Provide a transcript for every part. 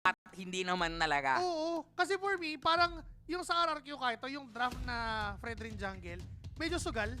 at hindi naman talaga. Oo, kasi for me, parang yung sa RRQ kahit yung draft na Fredrin Jungle, medyo sugal.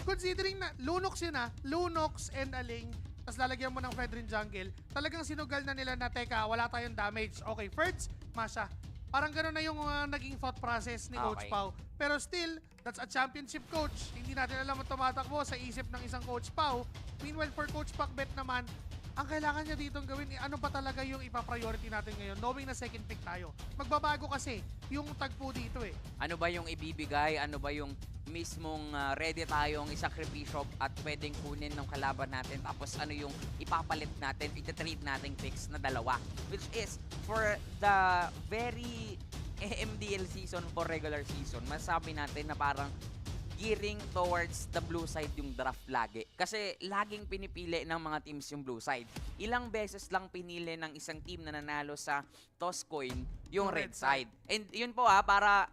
Considering na Lunox yun Lunox and Aling, tapos lalagyan mo ng Fredrin Jungle, talagang sinugal na nila na, teka, wala tayong damage. Okay, first, Masha. Parang gano'n na yung naging thought process ni Coach Okay. Pau. Pero still, that's a championship coach. Hindi natin alam ang tumatakbo sa isip ng isang Coach Pau. Meanwhile, for Coach Pacbet naman, ang kailangan niya ditong gawin, ano pa talaga yung ipa-priority natin ngayon, knowing na second pick tayo. Magbabago kasi yung tagpo dito eh. Ano ba yung ibibigay? Ano ba yung mismong ready tayong isakripisyo at pwedeng kunin ng kalaban natin? Tapos ano yung ipapalit natin, itatrade nating picks na dalawa? Which is, for the very MDL season for regular season, masasabi natin na parang gearing towards the blue side yung draft lagi. Kasi laging pinipili ng mga teams yung blue side. Ilang beses lang pinili ng isang team na nanalo sa toss coin yung red side. And yun po para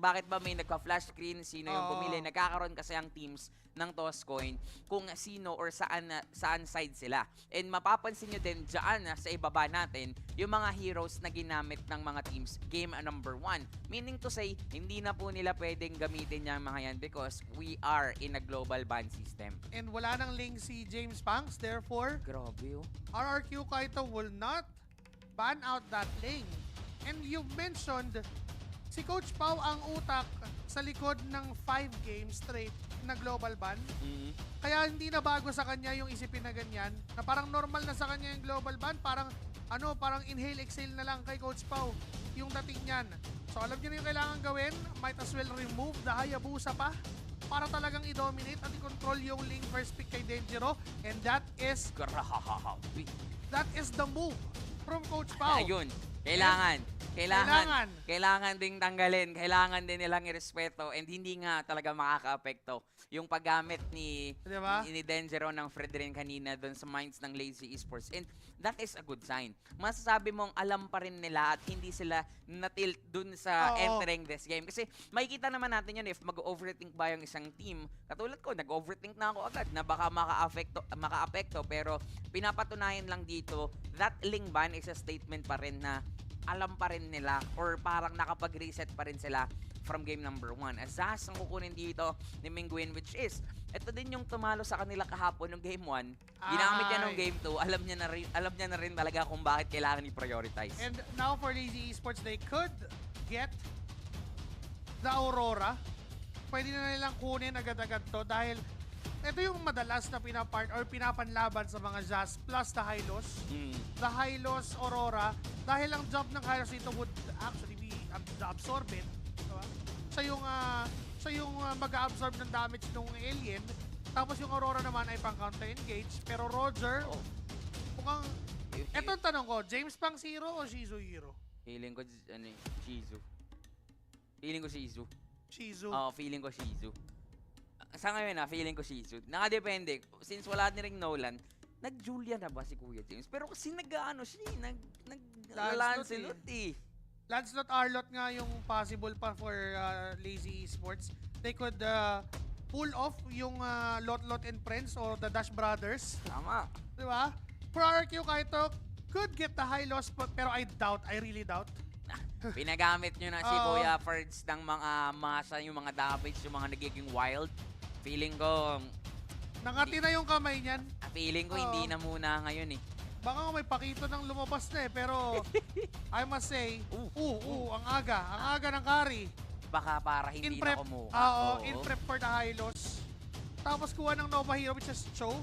bakit ba may nagka-flash screen, sino yung pumili, nagkakaroon kasi ang teams ng toss coin kung sino or saan side sila. And mapapansin nyo din dyan sa ibaba natin yung mga heroes na ginamit ng mga teams game number 1. Meaning to say, hindi na po nila pwedeng gamitin yung mga yan because we are in a global ban system. And wala nang link si James Banks, therefore, Grabe oh. RRQ Kaito will not ban out that lane. And you mentioned, si Coach Pau ang utak sa likod ng 5 games straight na global ban. Kaya hindi na bago sa kanya yung isipin na ganyan, na parang normal na sa kanya yung global ban, parang parang inhale, exhale na lang kay Coach Pau yung dating niyan. So alam niyo na yung kailangan gawin, might as well remove the Hayabusa pa para talagang i-dominate at i-control yung lane first pick kay Denjiro, and that is Grabe. the move from Coach Pau. Ayun. Kailangan ding tanggalin, kailangan din nilang irespeto and hindi nga talaga makaka-apekto yung paggamit ni Diba? ni Denjiro ng Fredrin kanina doon sa minds ng Lazy Esports, and that is a good sign. Masasabi mong alam pa rin nila at hindi sila na-tilt dun sa entering this game. Kasi makikita naman natin yun if mag-overthink ba yung isang team. Katulad ko, nag-overthink na ako agad na baka maka-apekto, pero pinapatunayan lang dito that Ling ban is a statement pa rin na alam pa rin nila or parang nakapag-reset pa rin sila from game number 1. Asas ang kukunin dito ni Mingguin, which is, ito din yung tumalo sa kanila kahapon ng game 1. Ginamit niya ng game 2. Alam niya na rin talaga kung bakit kailangan i-prioritize. And now for Lazy Esports, they could get the Aurora. Pwede na nilang kunin agad-agad to dahil ito yung madalas na pinapanlaban sa mga Jazz plus the Hylos. The Hylos Aurora, dahil ang job ng Hylos dito would actually be the absorbent. Diba? Siya yung mag-absorb ng damage ng alien. Tapos yung Aurora naman ay pang counter-engage. Pero Roger, mukhang... Eto ang tanong ko, James Pang Zero o Shizu Hero? Feeling ko, Shizu. Feeling ko Shizu. Shizu. Oo, feeling ko Shizu. Sa ngayon feeling ko Shizu. Nakadepende. Since wala ni ring Nolan, nag-Julia na ba si Kuya James? Pero kasi Lancelot eh. Lancelot Arlot nga yung possible pa for Lazy Esports. They could pull off yung Lot and Friends or the Dash Brothers. Tama. Di ba? For RRQ Kaito, could get the high loss, pero I really doubt. Pinagamit nyo na si Kuya Ferds ng mga masa, yung mga damage, yung mga nagiging wild. Feeling ko, Nangati na yung kamay niyan. hindi na muna ngayon eh. Baka may pakito ng lumabas na eh, pero I must say, ang aga ng carry. Baka para hindi na kumuha. In prep for the high loss. Tapos kuha ng Nova Hero, which is Cho.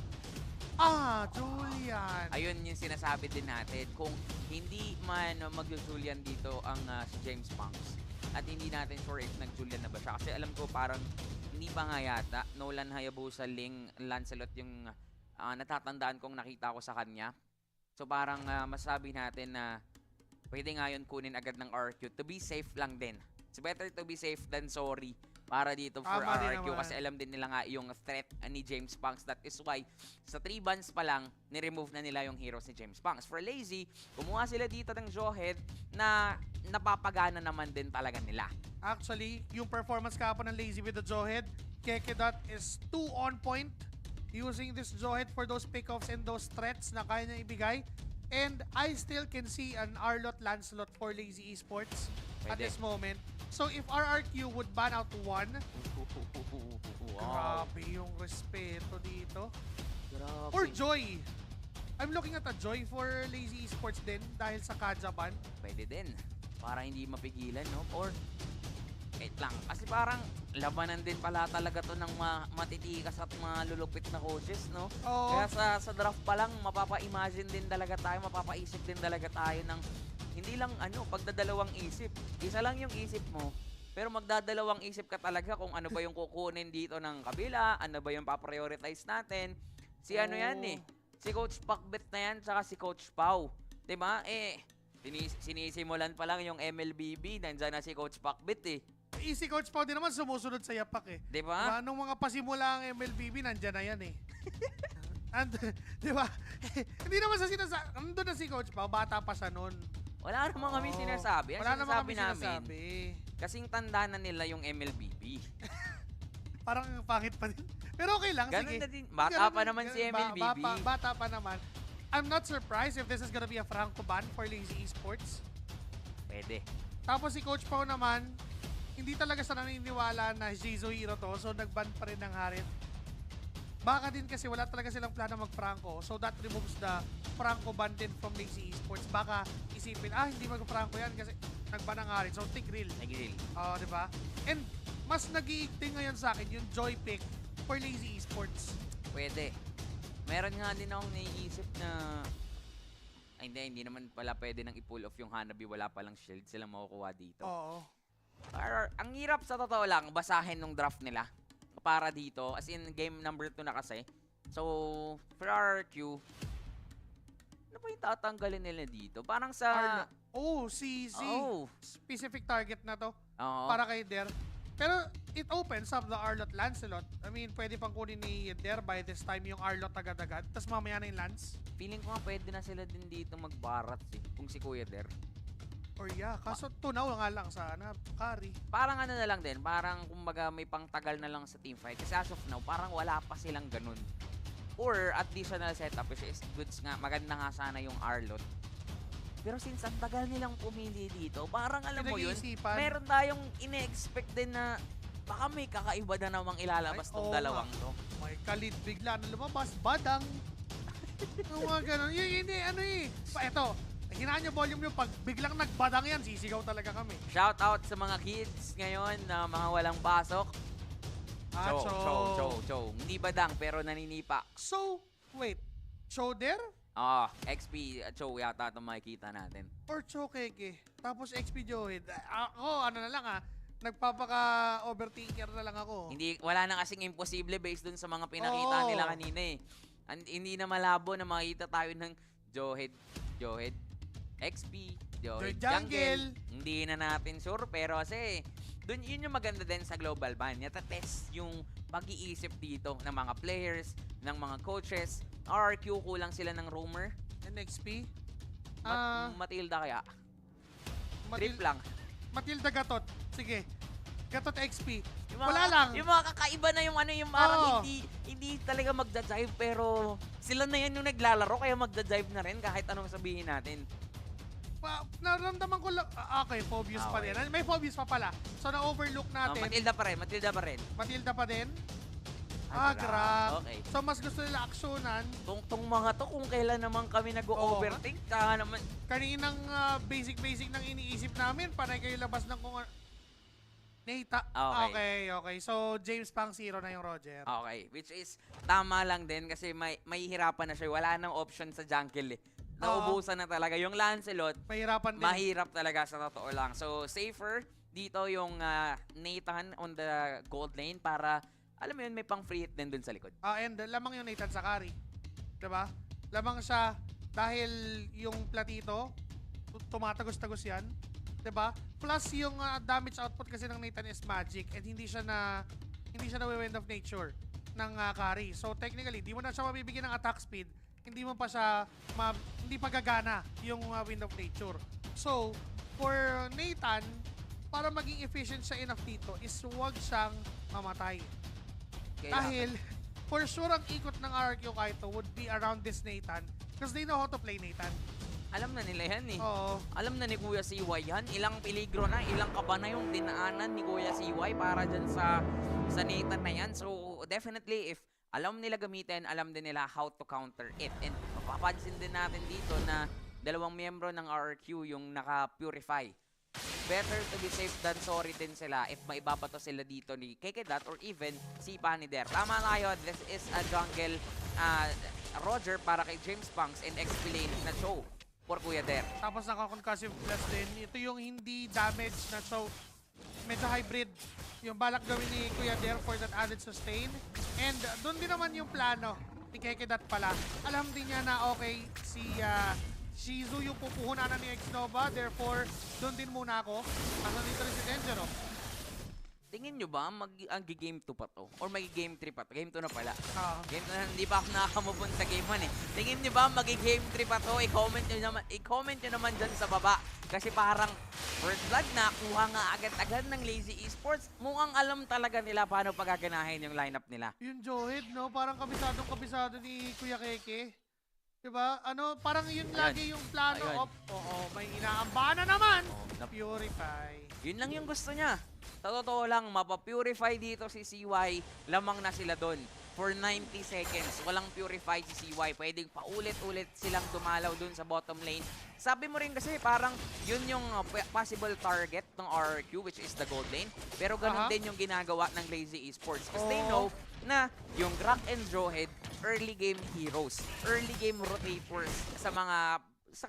Julian. Ayun yung sinasabi din natin. Kung hindi man mag-Julian dito ang si James Punks, at hindi natin sure if nag-Julian na ba siya. Kasi alam ko parang hindi pa nga yata. Nolan Hayabusa, Ling, Lancelot yung natatandaan kong nakita ko sa kanya. So parang masabi natin na pwede nga yun kunin agad ng RQ. To be safe lang din. It's better to be safe than sorry para dito for RQ kasi alam din nila nga yung threat ni James Punks. That is why sa 3 bans pa lang, ni-remove na nila yung heroes ni James Punks. For Lazy, kumuha sila dito ng Jawhead na napapagana naman din talaga nila. Actually, yung performance kahapon ng Lazy with the Jawhead, Kekedot is too on point using this Jawhead for those pickoffs and those threats na kaya niya ibigay. And I still can see an Arlot Lancelot for Lazy Esports at Pwede. this moment. So if RRQ would ban out one, Wow. grabe yung respeto dito. Grabe. Or Joy. I'm looking at a Joy for Lazy Esports din dahil sa Kaja ban. Pwede din. Para hindi mapigilan, no? Or, wait lang. Kasi parang labanan din pala talaga to ng matitikas at malulupit na coaches, no? Oo. Kaya sa draft pa lang, mapapa-imagine din talaga tayo, mapapaisip din talaga tayo ng hindi lang pagdadalawang isip. Isa lang yung isip mo, pero magdadalawang isip ka talaga kung ano ba yung kukunin dito ng kabila, ano ba yung paprioritize natin. Si ano yan Oo. si Coach Pacbet na yan, tsaka si Coach Pau. Diba? Sinisimulan pa lang yung MLBB, nandyan na si Coach Pacbet Easy Coach Pao din naman sumusunod sa yapak eh. Diba? Nung mga pasimula ang MLBB, nandyan na yan eh. And, di ba? Hindi naman sa nandun na si Coach Pao, bata pa siya nun. Wala naman kami Oo. sinasabi. Ang Wala naman sinasabi kami namin, sinasabi. kasing tanda na nila yung MLBB. Parang pangit pa din. Pero okay lang, Ganun sige. na din. Bata Ganun pa din, naman si ganun, MLBB. Bata pa naman. I'm not surprised if this is gonna be a Franco ban for Lazy Esports. Pwede. Tapos si Coach Pao naman, hindi talaga siya naniniwala na Jizuhiro to, so nagban pa rin ng Harit. Baka din kasi wala talaga silang plano mag-Franco, so that removes the Franco ban din from Lazy Esports. Baka isipin, hindi mag-Franco yan kasi nagban ng Harit. So think real. Nagigil. Oo, di ba? And mas nag-iigting ngayon sa akin yung Joy pick for Lazy Esports. Pwede. Meron nga din akong naiisip na hindi naman pala pwede nang i-pull off yung Hanabi, wala palang shield sila makukuha dito. Oo. Pero ang hirap sa totoo lang basahin nung draft nila para dito, as in game number 2 na kasi. So, for RRQ, ano ba yung tatanggalin nila dito? Parang sa... Arlo. Oh, CZ. Oh. Specific target na to Oo. para kay Der. Pero it opens up the Arlot Lancelot. I mean, pwede pang kunin ni Der by this time yung Arlot agad-agad. Tapos mamaya na yung Lance. Feeling ko nga pwede na sila din dito magbarat kung si Kuya Der. Or yeah, kaso tunaw nga lang sana. Carry. Parang ano na lang din, parang kumbaga may pangtagal na lang sa teamfight. Kasi as of now, parang wala pa silang ganun. Or additional setup, which is goods nga, maganda nga sana yung Arlot. Pero since ang tagal nilang pumili dito, parang alam mo yun, Pinag-iisipan. meron tayong ine-expect din na baka may kakaiba na namang ilalabas Ay, tong oo dalawang nga. to. May kalid bigla na lumabas. Badang. Yung mga ganun. Hindi, Eto, hinaan nyo volume nyo. Pag biglang nagbadang yan, sisigaw talaga kami. Shout out sa mga kids ngayon na mga walang pasok. Show. Hindi badang pero naninipa. So, wait. Choder? XP at show yata itong makikita natin. Or Chokeke? Tapos XP Joed? Ako, ano na lang nagpapaka-overthinker na lang ako. Wala na kasing imposible based dun sa mga pinakita Oo. nila kanina hindi na malabo na makita tayo ng Johead, XP, Johead Johead Jungle. Hindi na natin sure pero kasi yun yung maganda din sa global ban. Yata-test yung pag-iisip dito ng mga players, ng mga coaches. RRQ kulang sila ng rumor. And XP? Matilda kaya? Trip lang. Matilda Gatot. Sige. Gatot XP. Yung mga, Wala lang. Yung mga kakaiba na yung yung parang Oo. hindi talaga magda-dive pero sila na yan yung naglalaro kaya magda-dive na rin kahit anong sabihin natin. Naramdaman ko lang. Okay, Phobius pa Okay. din. May Phobius pa pala. So, na-overlook natin. Matilda pa rin. Matilda pa din. Grab. Grab. Okay. So, mas gusto nila aksyonan. Tong mga to kung kailan naman kami nag-overthink, saka naman Kaninang basic nang iniisip namin, panay kayo labas ng kung Nata. Okay. Okay. So, James Pang Zero na yung Roger. okay, which is tama lang din kasi may hirapan na siya. Wala nang option sa jungle Naubusan na talaga. Yung Lancelot, Mahirapan din. mahirap talaga sa totoo lang. So, safer dito yung Nathan on the gold lane para, alam mo yun, may pang free hit din dun sa likod. And lamang yung Nathan Sakari. Diba? Lamang siya dahil yung platito, tumatagos-tagos yan. Diba? Plus yung damage output kasi ng Nathan is magic and hindi siya na wind of nature ng carry. So technically, di mo na siya mabibigyan ng attack speed. Hindi mo pa siya hindi pa gagana yung wind of nature. So, for Nathan, para maging efficient siya enough dito is huwag siyang mamatay. Dahil, for sure, ang ikot ng RRQ Kaito would be around this Nathan because they know how to play Nathan. Alam na nila yan eh. Oo. Alam na ni Kuya CY yan. Ilang peligro na, ilang kaba na yung dinaanan ni Kuya CY para dyan sa Nathan na yan. So, definitely, if alam nila gamitin, alam din nila how to counter it. And mapapansin din natin dito na dalawang miyembro ng RRQ yung naka-purify. Better to be safe than sorry din sila if maibabato sila dito ni Kekedat or even si Panider. Tama tayo, this is a jungle Roger para kay James Punks and XP lane na show for Kuya Der. Tapos naka-concussive plus din. Ito yung hindi damage na show. Medyo hybrid. Yung balak gawin ni Kuya Der for that added sustain. And doon din naman yung plano ni Kekedat pala. Alam din niya na okay, si Shizu yung pupuhunan na ni Xnova. Therefore, doon din muna ako. Kaso dito rin si Dengero. Tingin nyo ba mag-game 2 pa to? Or mag-game 3 pa to? Game 2 na pala. Game 2 na, hindi pa ako nakakamupun sa game 1 eh. Tingin nyo ba mag-game 3 pa to? I-comment nyo naman dyan sa baba. Kasi parang first blood na, kuha nga agad-agad ng Lazy Esports. Mukhang alam talaga nila paano pagaganahin yung lineup nila. Yung Johed, no? Parang kabisado ni Kuya Keke. Diba? Ano, parang yun Ayan. lagi yung plano. Ayan. Oo, may inaambana naman. Purify. Yun lang yung gusto niya. Sa totoo lang, mapapurify dito si CY, lamang na sila doon. For 90 seconds, walang purify si CY. Pwedeng paulit-ulit silang dumalaw doon sa bottom lane. Sabi mo rin kasi parang yun yung possible target ng RRQ, which is the gold lane. Pero ganun din yung ginagawa ng Lazy Esports. Because they know na yung Grak and Johed, early game heroes, early game rotators sa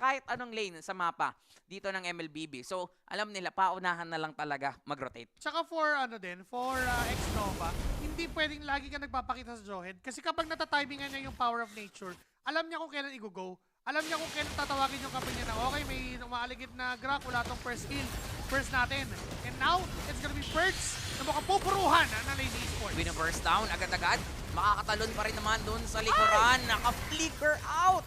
kahit anong lane sa mapa dito ng MLBB. So, alam nila, paunahan na lang talaga mag-rotate. Tsaka for Xnova, hindi pwedeng lagi ka nagpapakita sa Johed. Kasi kapag natatimingan niya yung power of nature, alam niya kung kailan i-go. Alam niya kung kailan tatawagin yung kampi niya na, okay, may umaaligid na Grak, wala tong first kill. First natin. And now, it's gonna be Perks na mukhang pupuruhan ng Lazy Esports. Bina-burst down agad-agad. Makakatalon pa rin naman doon sa likuran. Naka-flicker out!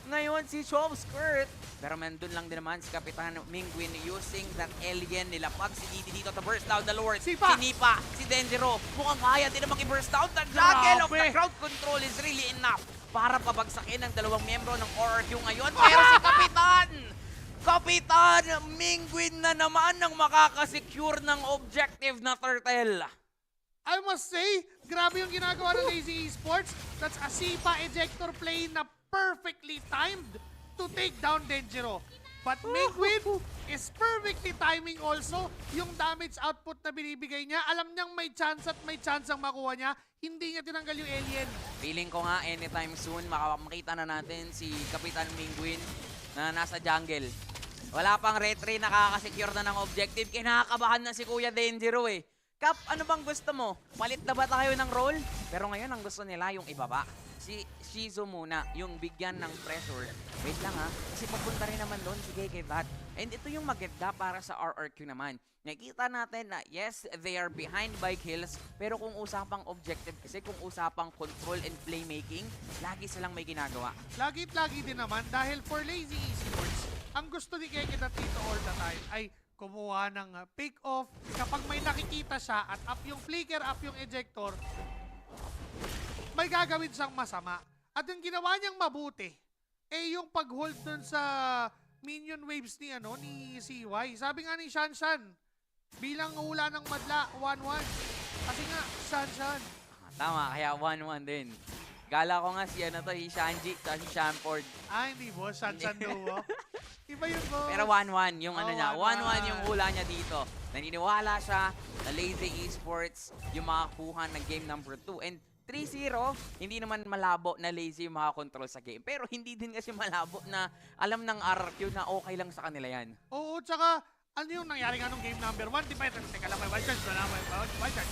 Ngayon si Chov Skirt. Pero nandun lang din naman si Kapitan Mingwin using that alien. Nilapag si Didi dito to burst down the Lord. Sipa! Sinipa si Dengero. Mukhang kaya din naman i-burst down. The juggle of the Grabe! crowd control is really enough para pabagsakin ng dalawang miyembro ng RRQ ngayon. Pero si Kapitan Mingwin na naman ang makakasecure ng objective na Turtle. I must say, grabe yung ginagawa ng Lazy Esports. That's a Sipa ejector play na perfectly timed to take down Dengero. But Mingwin is perfectly timing also yung damage output na binibigay niya. Alam niyang may chance ang makuha niya. Hindi niya tinanggal yung alien. Feeling ko nga anytime soon makita na natin si Kapitan Mingwin na nasa jungle. Wala pang retry, nakakasecure na ng objective. Kinakabahan na si Kuya Dengero eh. Kap, ano bang gusto mo? Palit na ba tayo ng role? Pero ngayon ang gusto nila yung ibaba. Si Shizu muna, yung bigyan ng pressure. Wait lang ha, kasi papunta rin naman doon si Kekedat. And ito yung maganda para sa RRQ naman. Nakita natin na yes, they are behind by kills, pero kung usapang objective kasi, kung usapang control and playmaking, lagi silang may ginagawa. Lagi din naman dahil for Lazy Esports, ang gusto ni Kekedat dito all the time ay kumuha ng pick-off. Kapag may nakikita siya at up yung flicker, up yung ejector, may gagawin siyang masama. At yung ginawa niyang mabuti, yung pag-hold dun sa minion waves ni CY. Sabi nga ni Shanshan, bilang hula ng madla, 1-1. Kasi nga, Shanshan. Tama, kaya 1-1 din. Gala ko nga si Shanji, si Shamford. Hindi boss, Shanshan duo. Iba yun boss. Pero 1-1 yung ano niya, 1-1 yung 1-1. hula niya dito. Naniniwala siya na Lazy Esports yung makakuha ng game number 2. And 3-0, hindi naman malabo na Lazy yung makakontrol sa game. Pero hindi din kasi malabo na alam ng RRQ na okay lang sa kanila yan. Oo, tsaka ano yung nangyari nga nung game number 1? Di ba ito? Teka lang, may wild charge na naman.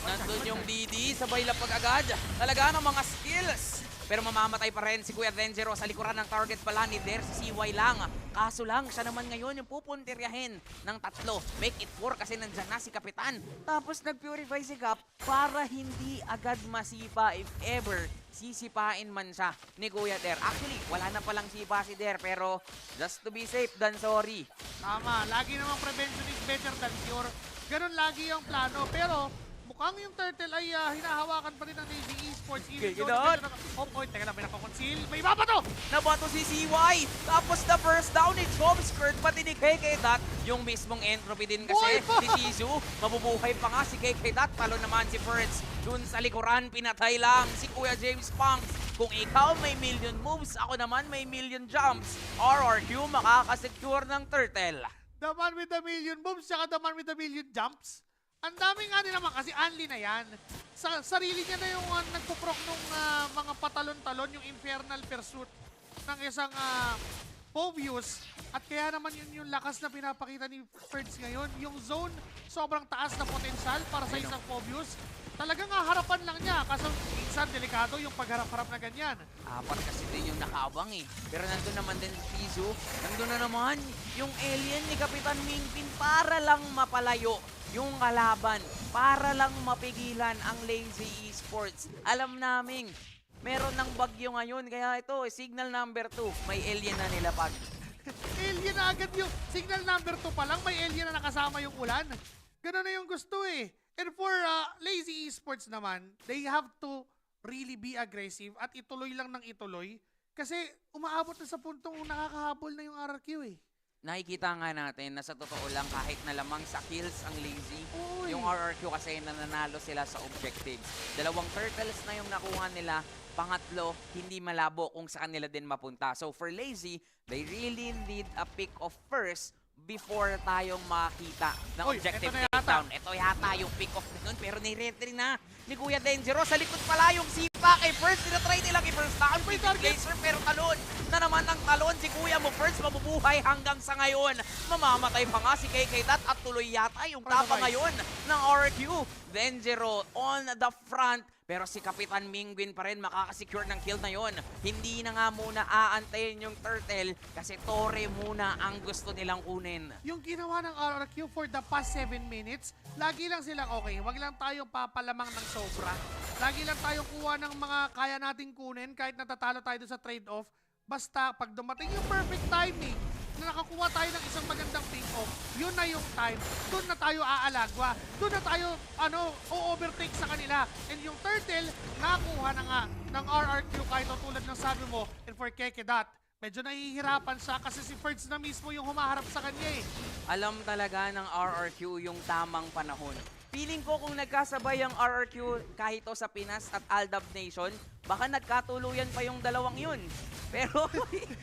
Nandun yung DD, sabay lapag agad. Talaga ng mga skills. Pero mamamatay pa rin si Kuya Dengero sa likuran ng target pala ni Der, si CY lang. Kaso lang, siya naman ngayon yung pupuntiryahin ng tatlo. Make it 4 kasi nandyan na si Kapitan. Tapos nag-purify si Cap para hindi agad masipa if ever sisipain man siya ni Kuya Der. Actually, wala na palang sipa si Der, pero just to be safe than sorry. Tama, lagi namang prevention is better than cure. Ganun lagi yung plano. Pero mukhang yung turtle ay hinahawakan pa rin ng Lazy Esports. Okay, Even though gano'n. oh, point, teka lang, may nakakonceal. May iba pa to! Nabato si CY. Tapos na first down ni Job Skirt, pati ni KK Dot. Yung mismong entropy din kasi Buhay pa! si Tizu. Mabubuhay pa nga si KK Dot. Talo naman si Ferds. Dun sa likuran, pinatay lang si Kuya James Punks. Kung ikaw may million moves, ako naman may million jumps. RRQ makakasecure ng turtle. The man with the million moves, saka the man with the million jumps. Ang daming nga naman kasi Anli na yan. Sa sarili niya na yung nagpuprok nung mga patalon-talon, yung Infernal Pursuit ng isang Povius. At kaya naman yun yung lakas na pinapakita ni Ferds ngayon. Yung zone, sobrang taas na potensyal para sa isang Povius. Talagang harapan lang niya. Kaso minsan delikado yung pagharap-harap na ganyan. Apat kasi din yung nakaabang eh. Pero nandun naman din si Tizu. Nandun na naman yung alien ni Kapitan Mingpin para lang mapalayo yung kalaban. Para lang mapigilan ang Lazy Esports. Alam naming meron ng bagyo ngayon. Kaya ito, signal number 2. May alien na nilapag. Alien na agad yung signal number 2 pa lang. May alien na nakasama yung ulan. Ganun na yung gusto eh. And for Lazy Esports naman, they have to really be aggressive at ituloy lang ng ituloy kasi umaabot na sa puntong nakakahabol na yung RRQ eh. Nakikita nga natin na sa totoo lang kahit na lamang sa kills ang Lazy, Uy. yung RRQ kasi nananalo sila sa objectives. 2 turtles na yung nakuha nila, pangatlo, hindi malabo kung saan nila din mapunta. So for Lazy, they really need a pick of first before tayong makita ng Uy, objective eto na yata. takedown. Ito yata yung pick off nun, pero ni-retry na ni Kuya Dangerous. Sa likod pala yung sipa kay First. Tinatry nilang i-first down. May laser pero talon na naman ang talon. Si Kuya mo First mabubuhay hanggang sa ngayon. Mamamatay pa nga si KK Dot at tuloy yata yung tapa ngayon ng RQ. Dangerous on the front. Pero si Kapitan Mingwin pa rin makakasecure ng kill na yon. Hindi na nga muna aantayin yung turtle kasi Torre muna ang gusto nilang kunin. Yung ginawa ng RRQ for the past 7 minutes, lagi lang silang okay. Wag lang tayong papalamang ng sobra. Lagi lang tayong kuha ng mga kaya nating kunin kahit natatalo tayo doon sa trade-off. Basta pag dumating yung perfect timing, na nakakuha tayo ng isang magandang pick-off, yun na yung time. Doon na tayo aalagwa. Doon na tayo o-overtake sa kanila. And yung turtle, nakuha na nga ng RRQ kahit tulad ng sabi mo. And for Kekedat, medyo nahihirapan siya kasi si Ferds na mismo yung humaharap sa kanya eh. Alam talaga ng RRQ yung tamang panahon. Feeling ko kung nagkasabay ang RRQ kahit o sa Pinas at Aldab Nation, baka nagkatuluyan pa yung dalawang yun. Pero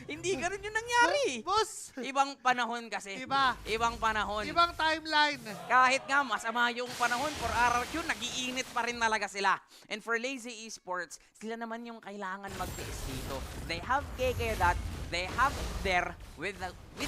hindi ganun yung nangyari. Boss! Ibang panahon kasi. Iba. Ibang panahon. Ibang timeline. Kahit nga masama yung panahon for RRQ, nag-iinit pa rin talaga sila. And for Lazy Esports, sila naman yung kailangan mag-tiis dito. They have KK that, they have there with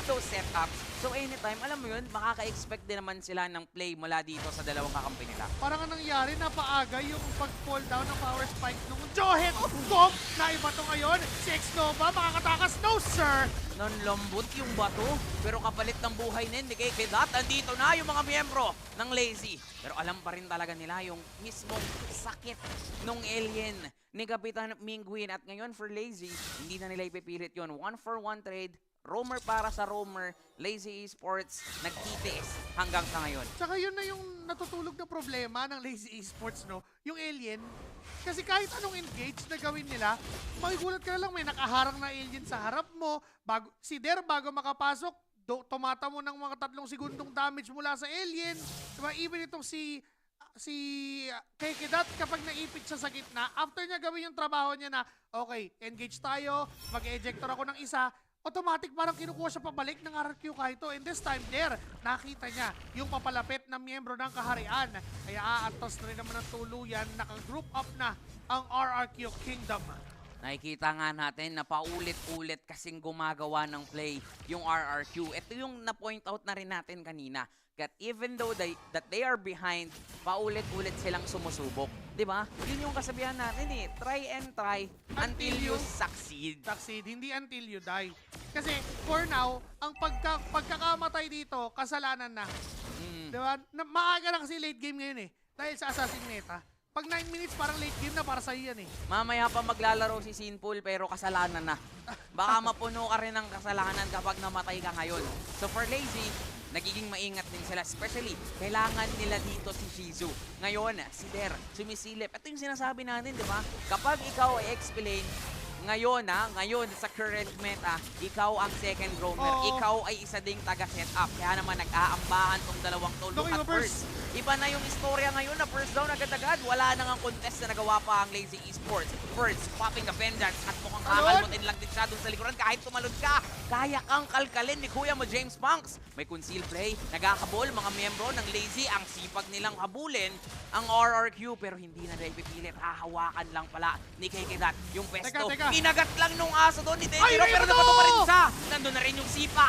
those setups. So anytime, alam mo yun, makaka-expect din naman sila ng play mula dito sa dalawang kakampi nila. Parang ang nangyari, napaaga yung pag-fall down ng power spike nung Johet Gom na iba to ngayon. Si X-Nova makakatakas. No, sir! Nanlambot yung bato, pero kapalit ng buhay nin ni KK Dot. Andito na yung mga miyembro ng Lazy. Pero alam pa rin talaga nila yung mismong sakit nung alien ni Kapitan Mingwin. At ngayon for Lazy, hindi na nila ipipilit yun. 1-for-1 trade. Roamer para sa roamer, Lazy Esports, nagtitiis hanggang sa ngayon. Tsaka yun na yung natutulog na problema ng Lazy Esports, no? Yung alien. Kasi kahit anong engage na gawin nila, makigulat ka na lang may nakaharang na alien sa harap mo. Si Der, bago makapasok, tumata mo ng mga 3 segundong damage mula sa alien. Diba? Even itong si Kekedat, kapag naipit siya sa gitna, after niya gawin yung trabaho niya na, okay, engage tayo, mag-ejector ako ng isa, automatic parang kinukuha siya pabalik ng RRQ kahit to. And this time there, nakita niya yung papalapit na miyembro ng kaharian. Kaya aantos na rin naman ng tuluyan, naka-group up na ang RRQ Kingdom. Nakikita nga natin na paulit-ulit kasing gumagawa ng play yung RRQ. Ito yung na-point out na rin natin kanina. That even though that they are behind, paulit-ulit silang sumusubok. Diba? Yun yung kasabihan natin eh. Try and try until you succeed. Succeed, hindi until you die. Kasi for now, ang pagkakamatay dito, kasalanan na. Diba? Maaga na kasi late game ngayon eh. Dahil sa Assassin Meta. Pag 9 minutes, parang late game na para sa'yo yan eh. Mamaya pa maglalaro si Sinful pero kasalanan na. Baka mapuno ka rin ng kasalanan kapag namatay ka ngayon. So for Lazy, nagiging maingat din sila. Especially, kailangan nila dito si Shizu. Ngayon, si Der, sumisilip. Ito yung sinasabi natin, di ba? Kapag ikaw ay explain, ngayon sa current meta, ikaw ang second roamer. Oo. Ikaw ay isa ding taga-setup. Kaya naman nag-aambahan tong dalawang to. Look at first. Iba na yung istorya ngayon na first down agad-agad. Wala na nga contest na nagawa pa ang Lazy Esports. First, popping the vengeance at mukhang kakalmutin lang din siya dun sa likuran. Kahit tumalon ka, kaya kang kalkalin ni Kuya mo James Punks. May conceal play, nagkakabol mga miyembro ng Lazy. Ang sipag nilang habulin ang RRQ pero hindi na nila ipipilit. Hahawakan lang pala ni KKDat yung pesto. Teka. Kinagat lang nung aso doon ni Ay, Denjiro pero ano? nabato pa rin siya. Nandun na rin yung sipa.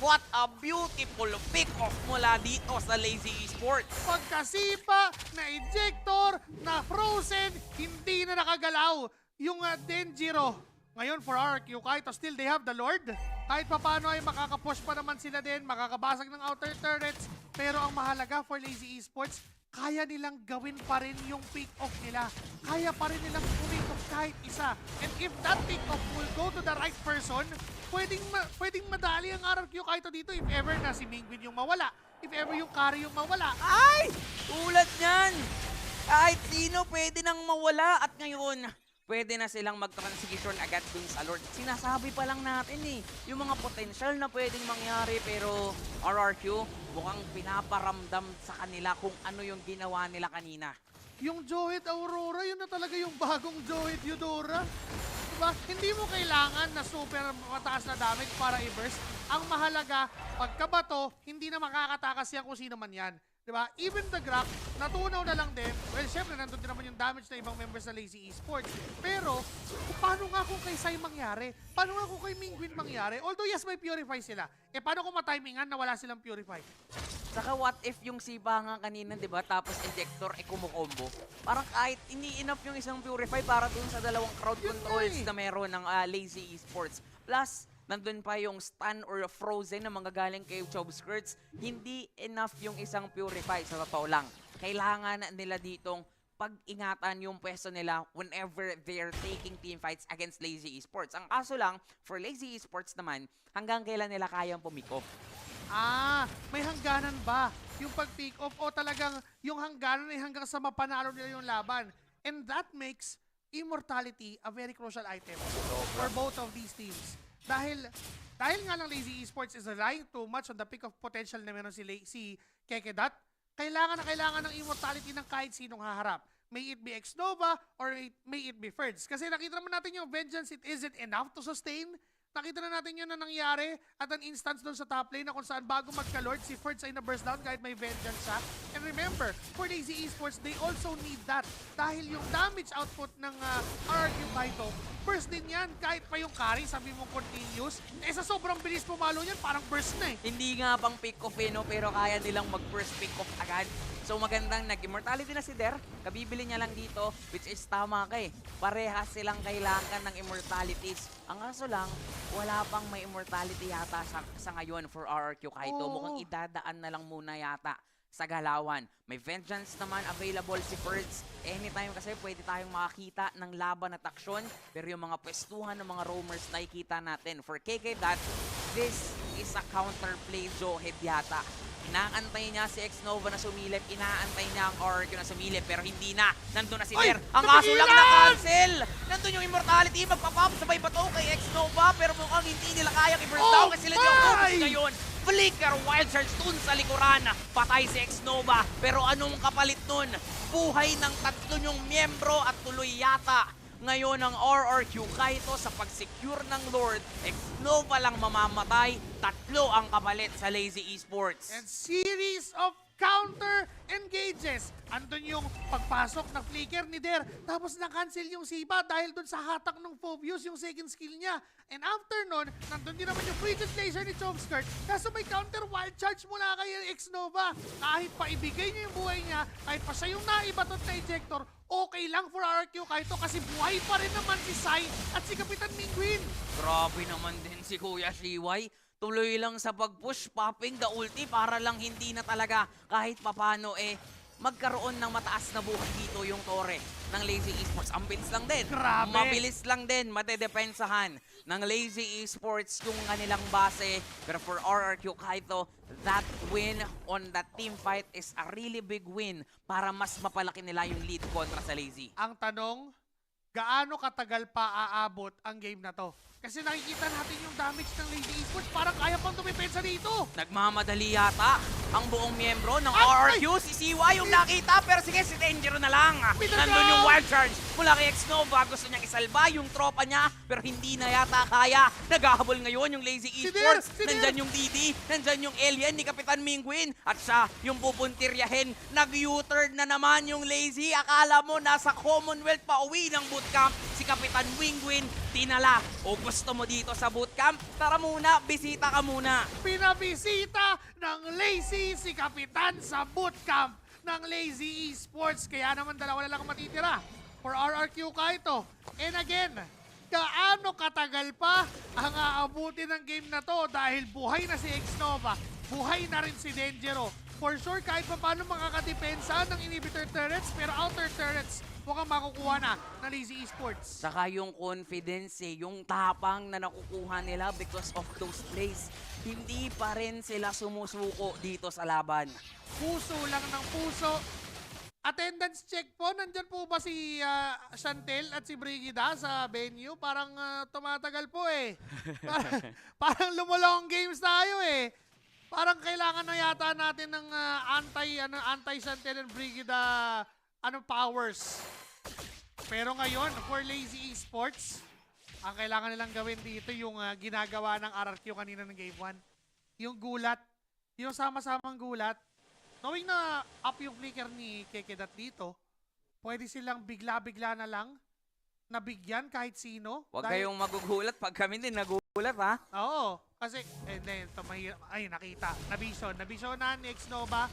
What a beautiful pick-off mula dito sa Lazy Esports. Pagkasipa, na ejector, na frozen, hindi na nakagalaw yung Denjiro. Ngayon for RQ, kahit still they have the Lord. Kahit papano ay makakapush pa naman sila din, makakabasag ng outer turrets. Pero ang mahalaga for Lazy Esports, kaya nilang gawin pa rin yung pick-off nila. Kaya pa rin nilang pick-off kahit isa. And if that pick-off will go to the right person, pwedeng madali ang RRQ kahit dito if ever na si Mingwin yung mawala. If ever yung carry yung mawala. Ay! Tulad niyan! Kahit sino pwede nang mawala at ngayon, pwede na silang mag-transition agad dun sa Lord. Sinasabi pa lang natin yung mga potential na pwedeng mangyari pero RRQ mukhang pinaparamdam sa kanila kung ano yung ginawa nila kanina. Yung Johed Aurora, yun na talaga yung bagong Johed Eudora. Diba? Hindi mo kailangan na super mataas na damage para i-burst. Ang mahalaga, pagkabato, hindi na makakatakas yan kung sino man yan. Diba? Even the Grok, natunaw na lang din. Well, syempre, nandun din naman yung damage na ibang members sa Lazy Esports. Pero, paano nga kung kay Sai mangyari? Paano nga kung kay Mingwin mangyari? Although, yes, may Purify sila. Paano kung matimingan na wala silang Purify? Saka what if yung siba nga kanina, di ba, tapos injector, kumukombo. Parang kahit ini-enough yung isang Purify para dun sa dalawang crowd Yun controls nga na meron ng Lazy Esports. Plus, nandun pa yung stun or frozen na manggagaling kay Chobskirts. Hindi enough yung isang Purify, sa totoo lang. Kailangan nila ditong pag-ingatan yung pwesto nila whenever they're taking team fights against Lazy Esports. Ang kaso lang, for Lazy Esports naman, hanggang kailan nila kayang pumikoff? May hangganan ba? Yung pag-pick off o talagang yung hangganan ay hanggang sa mapanalo nila yung laban. And that makes immortality a very crucial item for both of these teams. Dahil nga lang Lazy Esports is relying too much on the pick off potential na meron si KKDat, kailangan ng immortality ng kahit sinong haharap. May it be Xnova or may it be Ferds. Kasi nakita naman natin yung Vengeance, it isn't enough to sustain. Nakita na natin yun na nangyari at an instance doon sa top lane na kung saan bago magka-Lord, si Ferds ay na-burst down kahit may Vengeance siya. And remember, for Lazy Esports, they also need that. Dahil yung damage output ng RRQ Kaito, burst din yan. Kahit pa yung carry, sabi mo continuous. Sa sobrang bilis pumalo yan, parang burst na Hindi nga pang pick-off no? Pero kaya nilang mag-burst pick-off agad. So magandang nag-immortality na si Der. Kabibili niya lang dito, which is tama ka Parehas silang kailangan ng immortalities. Ang kaso lang, wala pang may immortality yata sa ngayon for RRQ Kaito. Mukhang idadaan na lang muna yata sa galawan. May Vengeance naman available si Ferds. Anytime kasi pwede tayong makakita ng laban at aksyon. Pero yung mga pwestuhan ng mga roamers nakikita natin. For KKDat, this is a counterplay Johed yata. Inaantay niya si Xnova na sumilip. Inaantay niya ang RRQ na sumilip. Pero hindi na. Nandun na si Der. Ang kaso lang na-cancel. Nandun yung immortality. Magpapop sabay bato kay Xnova. Pero mukhang hindi nila kayang i-burst down kasi sila yung focus ngayon. Flicker, Wild Charge dun sa likuran. Patay si Xnova. Pero anong kapalit nun? Buhay ng tatlo yung miyembro at tuloy yata ngayon ang RRQ Kaito sa pag-secure ng Lord. Xnova lang mamamatay. Tatlo ang kapalit sa Lazy Esports. And series of counter engages. Andun yung pagpasok ng flicker ni Der. Tapos na-cancel yung sipa dahil dun sa hatak ng Phobius yung second skill niya. And after nun, nandun din naman yung Frigid Laser ni Chomskirt. Kaso may counter wild charge mula kay Xnova. Kahit pa ibigay niya yung buhay niya, kahit pa siya yung naibatot na ejector, okay lang for RRQ Kaito kasi buhay pa rin naman si Sai at si Kapitan Mingwin. Grabe naman din si Kuya Shiwai. Tuloy lang sa pag-push, popping the ulti para lang hindi na talaga kahit papano magkaroon ng mataas na buhay dito yung Torre ng Lazy Esports. Ang bilis lang din. Grabe. Mabilis lang din. Matedepensahan ng Lazy Esports yung kanilang base. Pero for RRQ Kaito, that win on that team fight is a really big win para mas mapalaki nila yung lead kontra sa Lazy. Ang tanong, gaano katagal pa aabot ang game na to? Kasi nakikita natin yung damage ng Lazy Esports, parang kaya pang tumipensa dito. Nagmamadali yata ang buong miyembro ng Ay! RRQ. Si Siwa yung nakita, pero sige, si Danger na lang. Pinagaw! Nandun yung wild charge mula kay Xnova. Gusto niyang isalba yung tropa niya, pero hindi na yata kaya. Naghahabol ngayon yung Lazy Esports. Si Dir! Nandyan yung Didi, nandyan yung Alien ni Kapitan Mingwin. At siya yung pupuntiryahin. Nag-U-turn na naman yung Lazy. Akala mo nasa Commonwealth pa uwi ng bootcamp. Si Kapitan Mingwin, tinala. O gusto mo dito sa bootcamp? Tara muna, bisita ka muna. Pinabisita ng Lazy si Kapitan sa bootcamp ng Lazy Esports. Kaya naman dalawa na lang matitira for RRQ Kaito. And again, gaano katagal pa ang aabutin ng game na to dahil buhay na si Xnova, buhay na rin si Dangero. For sure, kahit pa paano makakadepensa ng inhibitor turrets, pero outer turrets mukhang makukuha na ng Lazy Esports. Saka yung confidence yung tapang na nakukuha nila because of those plays. Hindi pa rin sila sumusuko dito sa laban. Puso lang ng puso. Attendance check po. Nandyan po ba si Chantel at si Brigida sa venue? Parang tumatagal po eh. Parang lumulong games tayo eh. Parang kailangan na yata natin ng anti-Chantel and Brigida powers. Pero ngayon, for Lazy Esports, ang kailangan nilang gawin dito yung ginagawa ng RRQ kanina ng Game 1. Yung gulat. Yung sama-samang gulat. Knowing na up yung flicker ni Kekedat dito, pwede silang bigla-bigla na lang nabigyan kahit sino. Huwag kayong magugulat pag kami din nagugulat, ha? Oo. Kasi, nakita. Nabisonan ni Xnova.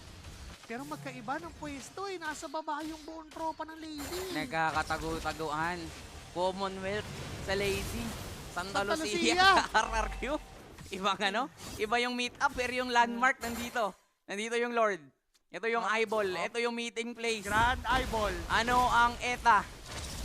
Pero magkaiba ng pwesto eh. Nasa baba yung buong tropa ng Lazy. Nagkakatago-taguan. Commonwealth sa Lazy. Santa Santa Lucia Lucia. sa RRQ. Ibang iba yung meet-up pero yung landmark nandito. Nandito yung Lord. Ito yung eyeball. Ito yung meeting place. Grand Eyeball. Ano ang ETA?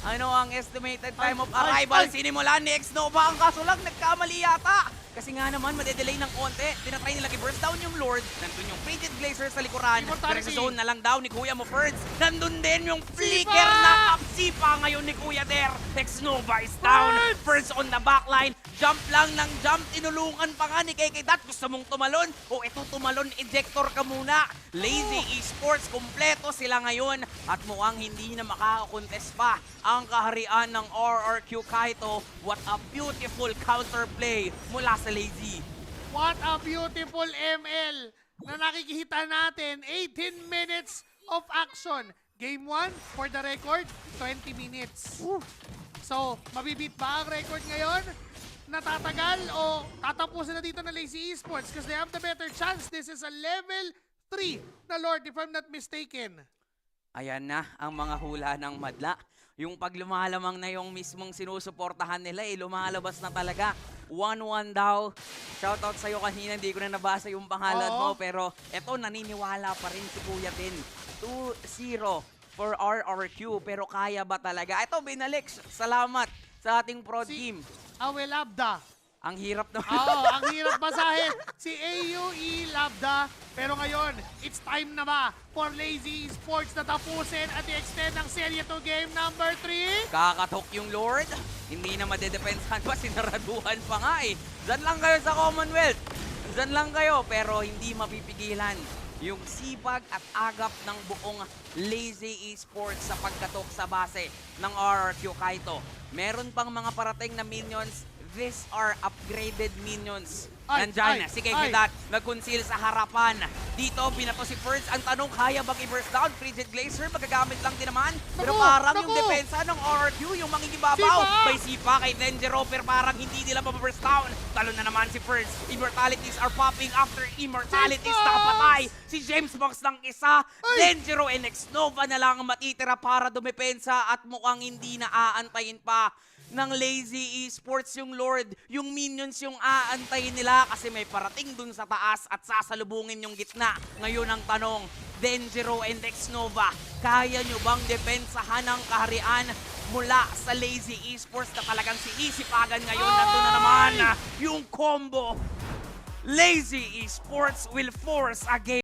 Ano ang estimated time of Ay, arrival? ay! Sinimulan ni Xnova. Ang kaso lang, nagkamali yata. Kasi nga naman, madedelay ng konti. Tinatry nila i-burst down yung Lord. Nandun yung Frigid Glacier sa likuran. Immortality. Pero sa zone na lang daw ni Kuya mo Ferds. Nandun din yung flicker Sipa! na Sipa ngayon ni Kuya Der. Xnova is down. Ferds on the backline. Jump lang ng jump. Tinulungan pa nga ni KK. Gusto mong tumalon? O ito tumalon, ejector ka muna. Lazy Esports, kompleto sila ngayon. At mukhang hindi na makakakontest pa ang kaharian ng RRQ Kaito. What a beautiful counterplay mula sa Lazy. What a beautiful ML na nakikita natin. 18 minutes of action. Game 1, for the record, 20 minutes. So, mabibit ba ang record ngayon? Natatagal o tatapusin na dito ng Lazy Esports because they have the better chance. This is a level 3 na Lord, if I'm not mistaken. Ayan na ang mga hula ng madla. Yung pag lumalamang na yung mismong sinusuportahan nila, lumalabas na talaga. 1-1 daw. Shoutout sa'yo kanina, hindi ko na nabasa yung pangalan mo. Pero eto, naniniwala pa rin si Kuya Tin. 2-0 for RRQ. Pero kaya ba talaga? Eto, binalik. Salamat sa ating prod team. Awel Abda. Ang hirap naman. Oo, ang hirap basahin. Si AUE Labda. Pero ngayon, it's time na ba for Lazy Esports na tapusin at i-extend ang Serie 2 game number 3? Kakatok yung Lord. Hindi na madedepensahan pa. Sinaraduhan pa nga eh. Diyan lang kayo sa Commonwealth. Diyan lang kayo. Pero hindi mapipigilan yung sipag at agap ng buong Lazy Esports sa pagkatok sa base ng RRQ Kaito. Meron pang mga parating na minions. These are upgraded minions. Nandyan na. Sige, Kedat, nag-conceal sa harapan. Dito, binato si Ferds. Ang tanong, kaya bang i-burst down? Frigid Glacier, magagamit lang din naman. Pero parang yung depensa ng RRQ, yung mangingibabaw. May Sipa kay Dangero, pero parang hindi nila mababurst down. Talo na naman si Ferds. Immortalities are popping after Immortalities. Nakapatay si James Box ng isa. Dangero and Xnova na lang ang matitira para dumepensa at mukhang hindi na aantayin pa ng Lazy Esports yung Lord. Yung minions yung aantayin nila kasi may parating dun sa taas at sasalubungin yung gitna. Ngayon ang tanong, Denjiro and Xnova, kaya nyo bang depensahan ang kaharian mula sa Lazy Esports na talagang sinisipagan ngayon? Nandun na naman yung combo. Lazy Esports will force a game.